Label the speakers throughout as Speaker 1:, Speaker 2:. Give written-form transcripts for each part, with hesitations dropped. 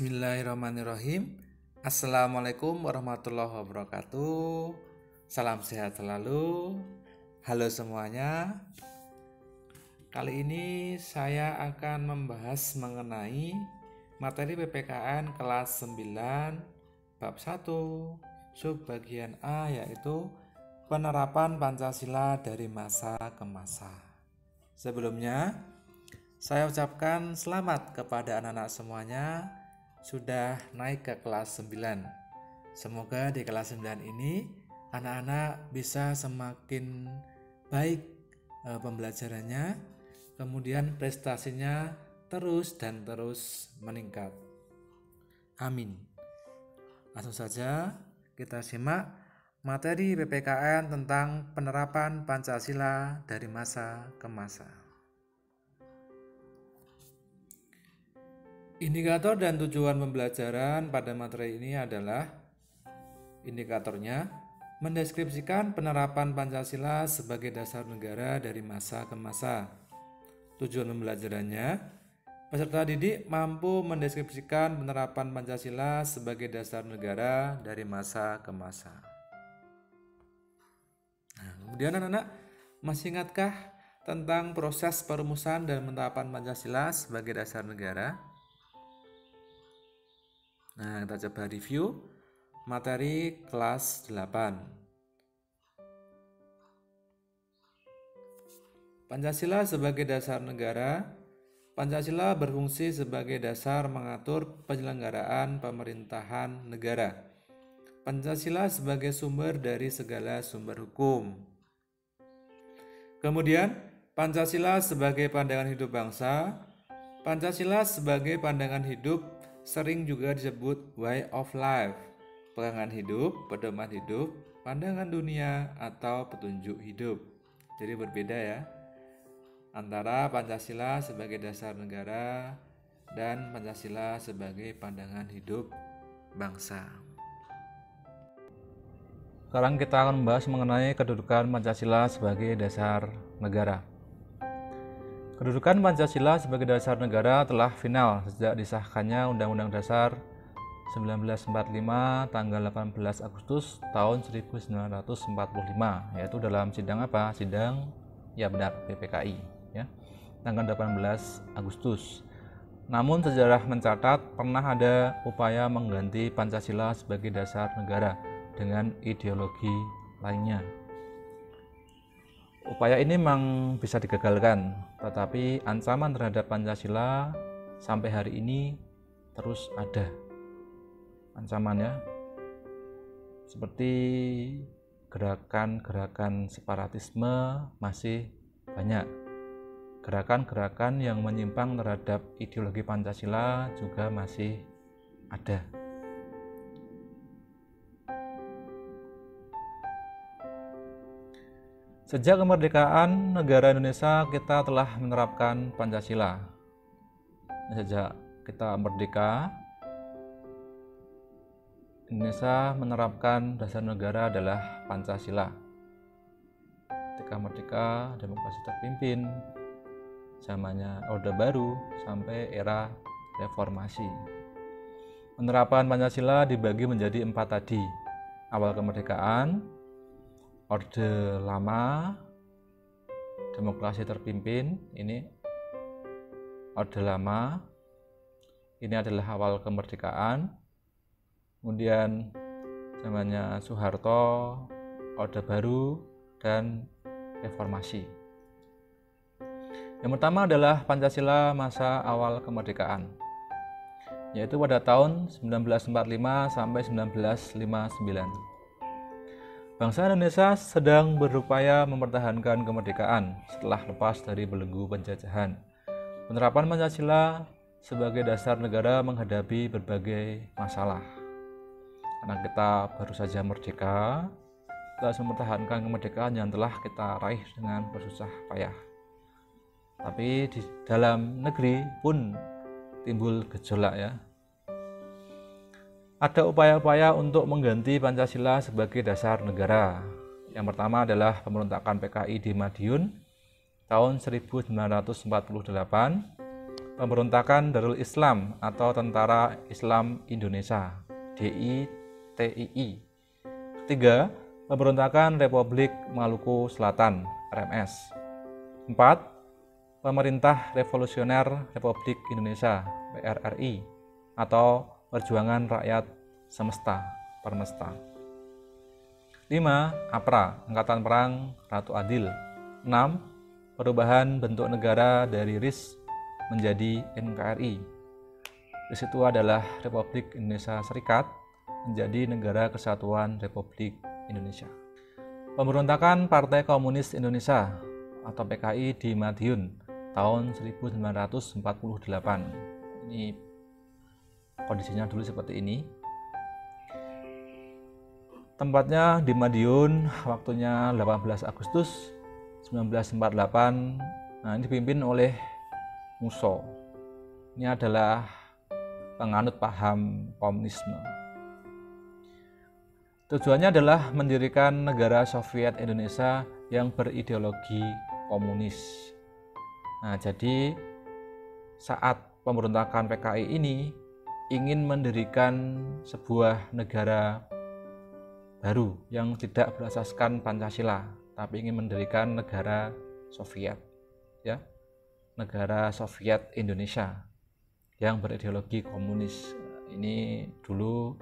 Speaker 1: Bismillahirrahmanirrahim. Assalamualaikum warahmatullahi wabarakatuh. Salam sehat selalu. Halo semuanya. Kali ini saya akan membahas mengenai materi PPKN kelas 9 bab 1 subbagian A, yaitu penerapan Pancasila dari masa ke masa. Sebelumnya saya ucapkan selamat kepada anak-anak semuanya sudah naik ke kelas 9. Semoga di kelas 9 ini anak-anak bisa semakin baik pembelajarannya, kemudian prestasinya terus dan terus meningkat. Amin. Langsung saja kita simak materi PPKN tentang penerapan Pancasila dari masa ke masa. Indikator dan tujuan pembelajaran pada materi ini adalah indikatornya mendeskripsikan penerapan Pancasila sebagai dasar negara dari masa ke masa. Tujuan pembelajarannya, peserta didik mampu mendeskripsikan penerapan Pancasila sebagai dasar negara dari masa ke masa. Nah, kemudian anak-anak masih ingatkah tentang proses perumusan dan penerapan Pancasila sebagai dasar negara? Nah, kita coba review materi kelas 8. Pancasila sebagai dasar negara. Pancasila berfungsi sebagai dasar mengatur penyelenggaraan pemerintahan negara. Pancasila sebagai sumber dari segala sumber hukum. Kemudian, Pancasila sebagai pandangan hidup bangsa. Pancasila sebagai pandangan hidup sering juga disebut way of life, pegangan hidup, pedoman hidup, pandangan dunia, atau petunjuk hidup. Jadi berbeda ya antara Pancasila sebagai dasar negara dan Pancasila sebagai pandangan hidup bangsa. Sekarang kita akan membahas mengenai kedudukan Pancasila sebagai dasar negara. Kedudukan Pancasila sebagai dasar negara telah final sejak disahkannya Undang-Undang Dasar 1945 tanggal 18 Agustus tahun 1945, yaitu dalam sidang apa? Sidang PPKI ya, tanggal 18 Agustus. Namun sejarah mencatat pernah ada upaya mengganti Pancasila sebagai dasar negara dengan ideologi lainnya. Upaya ini memang bisa digagalkan, tetapi ancaman terhadap Pancasila sampai hari ini terus ada ancamannya, seperti gerakan-gerakan separatisme masih banyak, gerakan-gerakan yang menyimpang terhadap ideologi Pancasila juga masih ada. Sejak kemerdekaan negara Indonesia kita telah menerapkan Pancasila. Sejak kita merdeka, Indonesia menerapkan dasar negara adalah Pancasila. Ketika merdeka, demokrasi terpimpin, zamannya Orde Baru sampai era reformasi. Penerapan Pancasila dibagi menjadi 4 tadi. Awal kemerdekaan, Orde Lama, demokrasi terpimpin, ini Orde Lama, ini adalah awal kemerdekaan. Kemudian zamannya Soeharto, Orde Baru, dan reformasi. Yang pertama adalah Pancasila masa awal kemerdekaan, yaitu pada tahun 1945 sampai 1959. Bangsa Indonesia sedang berupaya mempertahankan kemerdekaan setelah lepas dari belenggu penjajahan. Penerapan Pancasila sebagai dasar negara menghadapi berbagai masalah. Karena kita baru saja merdeka, kita harus mempertahankan kemerdekaan yang telah kita raih dengan bersusah payah. Tapi di dalam negeri pun timbul gejolak ya. Ada upaya-upaya untuk mengganti Pancasila sebagai dasar negara. Yang pertama adalah pemberontakan PKI di Madiun tahun 1948 Pemberontakan Darul Islam atau Tentara Islam Indonesia (DITII). Ketiga, Pemberontakan Republik Maluku Selatan (RMS). 4. Pemerintah Revolusioner Republik Indonesia (PRRI) atau Perjuangan Rakyat Semesta (Permesta). 5. APRA, Angkatan Perang Ratu Adil. 6. Perubahan bentuk negara dari RIS menjadi NKRI. RIS itu adalah Republik Indonesia Serikat menjadi Negara Kesatuan Republik Indonesia. Pemberontakan Partai Komunis Indonesia atau PKI di Madiun tahun 1948. Ini kondisinya dulu seperti ini. Tempatnya di Madiun, waktunya 18 Agustus 1948. Nah, ini dipimpin oleh Musso. Ini adalah penganut paham komunisme. Tujuannya adalah mendirikan negara Soviet Indonesia yang berideologi komunis. Nah, jadi saat pemberontakan PKI ini ingin mendirikan sebuah negara baru yang tidak berasaskan Pancasila, tapi ingin mendirikan negara Soviet, ya, negara Soviet Indonesia yang berideologi komunis. Ini dulu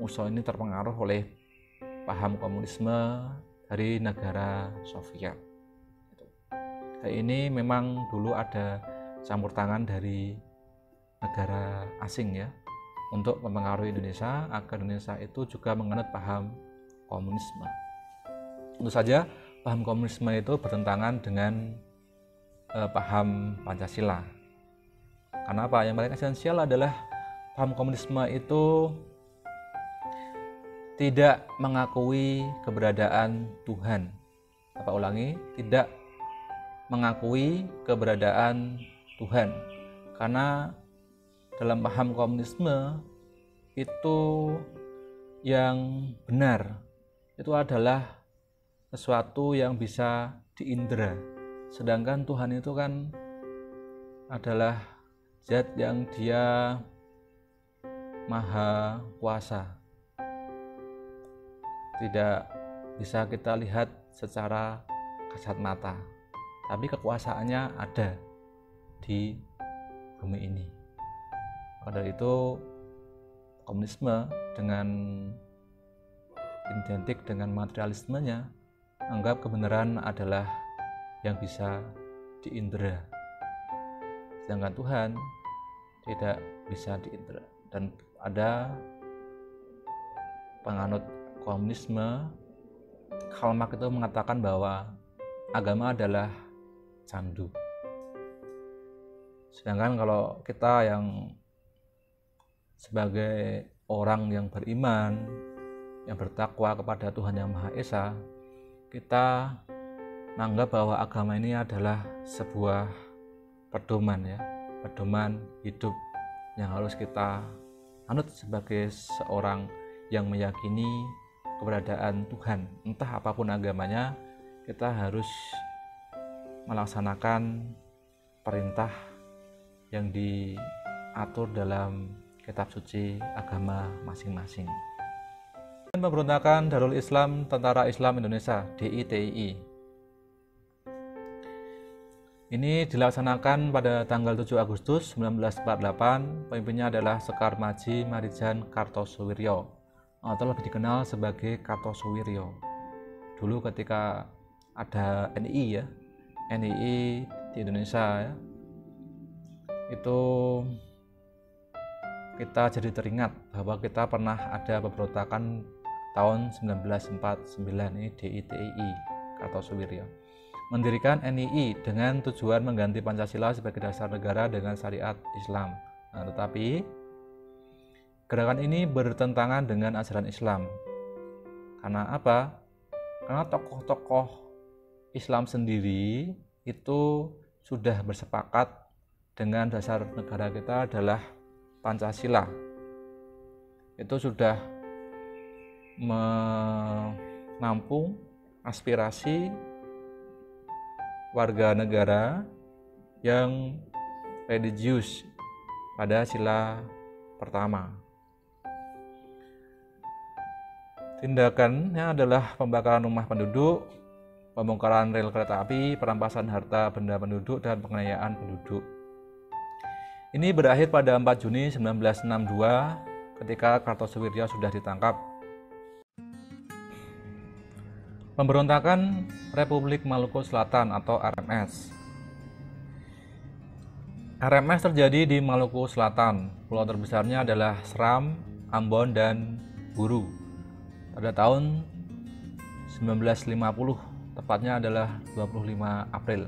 Speaker 1: Musso ini terpengaruh oleh paham komunisme dari negara Soviet. Ini memang dulu ada campur tangan dari negara asing, ya, untuk mempengaruhi Indonesia agar Indonesia itu juga menganut paham komunisme. Tentu saja paham komunisme itu bertentangan dengan paham Pancasila. Karena apa? Yang paling esensial adalah paham komunisme itu tidak mengakui keberadaan Tuhan. Apa ulangi? Tidak mengakui keberadaan Tuhan. Karena dalam paham komunisme itu yang benar itu adalah sesuatu yang bisa diindra, sedangkan Tuhan itu kan adalah zat yang dia maha kuasa, tidak bisa kita lihat secara kasat mata, tapi kekuasaannya ada di bumi ini. Pada itu komunisme dengan identik dengan materialismenya, anggap kebenaran adalah yang bisa diindra, sedangkan Tuhan tidak bisa diindra. Dan ada penganut komunisme, Karl Marx itu mengatakan bahwa agama adalah candu. Sedangkan kalau kita yang sebagai orang yang beriman, yang bertakwa kepada Tuhan Yang Maha Esa, kita menganggap bahwa agama ini adalah sebuah pedoman, ya, pedoman hidup yang harus kita anut sebagai seorang yang meyakini keberadaan Tuhan. Entah apapun agamanya, kita harus melaksanakan perintah yang diatur dalam kitab suci agama masing-masing. Pemberontakan Darul Islam Tentara Islam Indonesia (DITII). Ini dilaksanakan pada tanggal 7 Agustus 1948. Pemimpinnya adalah Sekar Maji Marijan Kartosuwiryo atau lebih dikenal sebagai Kartosuwiryo. Dulu ketika ada NII, ya, NII di Indonesia, ya, itu kita jadi teringat bahwa kita pernah ada pemberontakan tahun 1949, ini DITII Kartosuwiryo mendirikan NII dengan tujuan mengganti Pancasila sebagai dasar negara dengan syariat Islam. Nah, tetapi gerakan ini bertentangan dengan ajaran Islam. Karena apa? Karena tokoh-tokoh Islam sendiri itu sudah bersepakat dengan dasar negara kita adalah Pancasila. Itu sudah menampung aspirasi warga negara yang religius pada sila pertama. Tindakannya adalah pembakaran rumah penduduk, pembongkaran rel kereta api, perampasan harta benda penduduk, dan penganiayaan penduduk. Ini berakhir pada 4 Juni 1962 ketika Kartosuwiryo sudah ditangkap. Pemberontakan Republik Maluku Selatan atau RMS. RMS terjadi di Maluku Selatan. Pulau terbesarnya adalah Seram, Ambon, dan Buru. Pada tahun 1950, tepatnya adalah 25 April.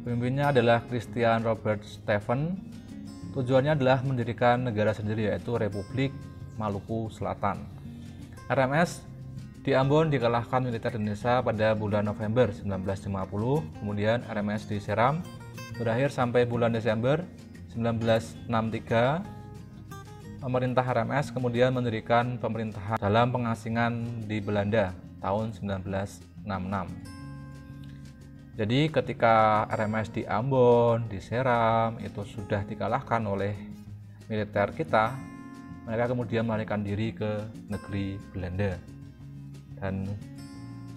Speaker 1: Pemimpinnya adalah Christian Robert Stephen. Tujuannya adalah mendirikan negara sendiri, yaitu Republik Maluku Selatan. RMS di Ambon dikalahkan militer Indonesia pada bulan November 1950. Kemudian RMS di Seram berakhir sampai bulan Desember 1963. Pemerintah RMS kemudian mendirikan pemerintahan dalam pengasingan di Belanda tahun 1966. Jadi ketika RMS di Ambon, di Seram itu sudah dikalahkan oleh militer kita, mereka kemudian melarikan diri ke negeri Belanda. Dan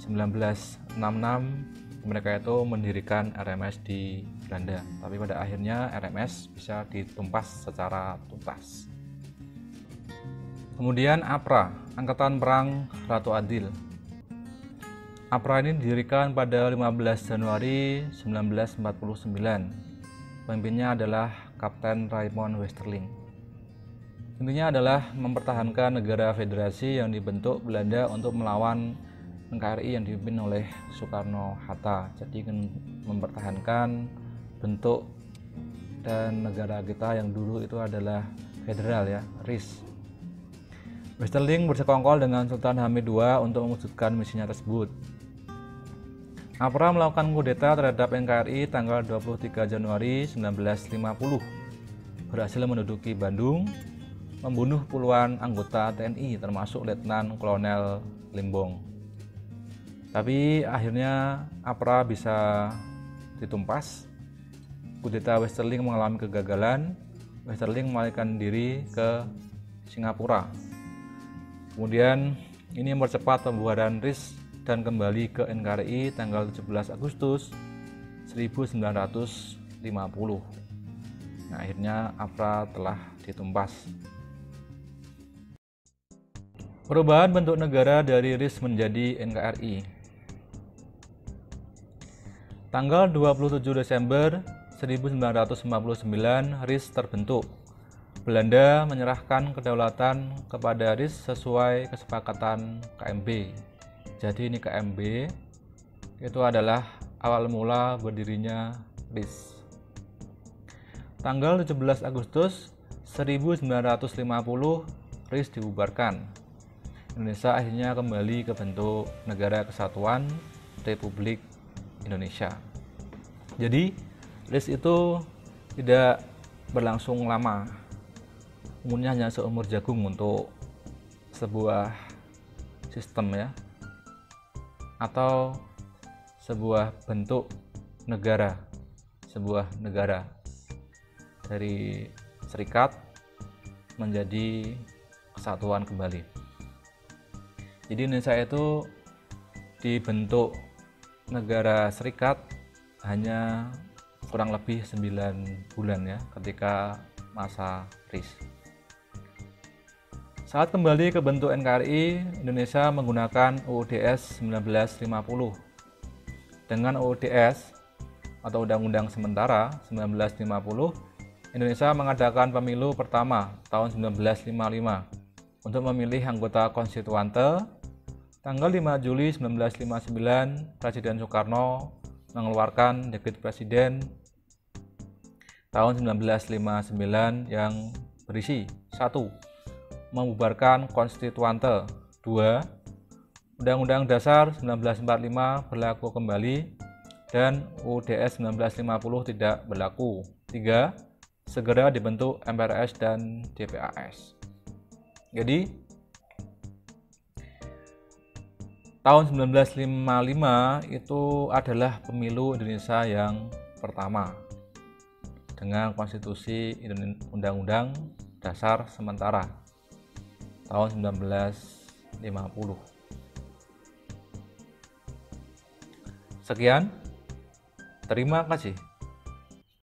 Speaker 1: 1966 mereka itu mendirikan RMS di Belanda. Tapi pada akhirnya RMS bisa ditumpas secara tuntas. Kemudian APRA, Angkatan Perang Ratu Adil. APRA ini didirikan pada 15 Januari 1949. Pemimpinnya adalah Kapten Raymond Westerling. Intinya adalah mempertahankan negara federasi yang dibentuk Belanda untuk melawan NKRI yang dipimpin oleh Soekarno-Hatta. Jadi ingin mempertahankan bentuk dan negara kita yang dulu itu adalah federal ya, RIS. Westerling bersekongkol dengan Sultan Hamid II untuk mewujudkan misinya tersebut. APRA melakukan kudeta terhadap NKRI tanggal 23 Januari 1950. Berhasil menduduki Bandung, membunuh puluhan anggota TNI termasuk Letnan Kolonel Limbong. Tapi akhirnya APRA bisa ditumpas. Kudeta Westerling mengalami kegagalan. Westerling melarikan diri ke Singapura. Kemudian ini mempercepat pembubaran RIS dan kembali ke NKRI tanggal 17 Agustus 1950. Nah, akhirnya APRA telah ditumpas. Perubahan bentuk negara dari RIS menjadi NKRI. Tanggal 27 Desember 1959 RIS terbentuk. Belanda menyerahkan kedaulatan kepada RIS sesuai kesepakatan KMB. Jadi ini KMB itu adalah awal mula berdirinya RIS. Tanggal 17 Agustus 1950 RIS dibubarkan. Indonesia akhirnya kembali ke bentuk Negara Kesatuan Republik Indonesia. Jadi RIS itu tidak berlangsung lama. Umurnya hanya seumur jagung untuk sebuah sistem ya, atau sebuah bentuk negara, sebuah negara dari serikat menjadi kesatuan kembali. Jadi Indonesia itu dibentuk negara serikat hanya kurang lebih 9 bulan ya, ketika masa RIS. Saat kembali ke bentuk NKRI, Indonesia menggunakan UUDS 1950. Dengan UUDS atau Undang-Undang Sementara 1950, Indonesia mengadakan pemilu pertama tahun 1955 untuk memilih anggota konstituante. Tanggal 5 Juli 1959, Presiden Soekarno mengeluarkan Dekret Presiden tahun 1959 yang berisi 1. Membubarkan konstituante. 2. Undang-Undang Dasar 1945 berlaku kembali dan UUDS 1950 tidak berlaku. 3. Segera dibentuk MPRS dan DPAS. Jadi tahun 1955 itu adalah pemilu Indonesia yang pertama. dengan Konstitusi Undang-Undang Dasar Sementara tahun 1950. Sekian, terima kasih.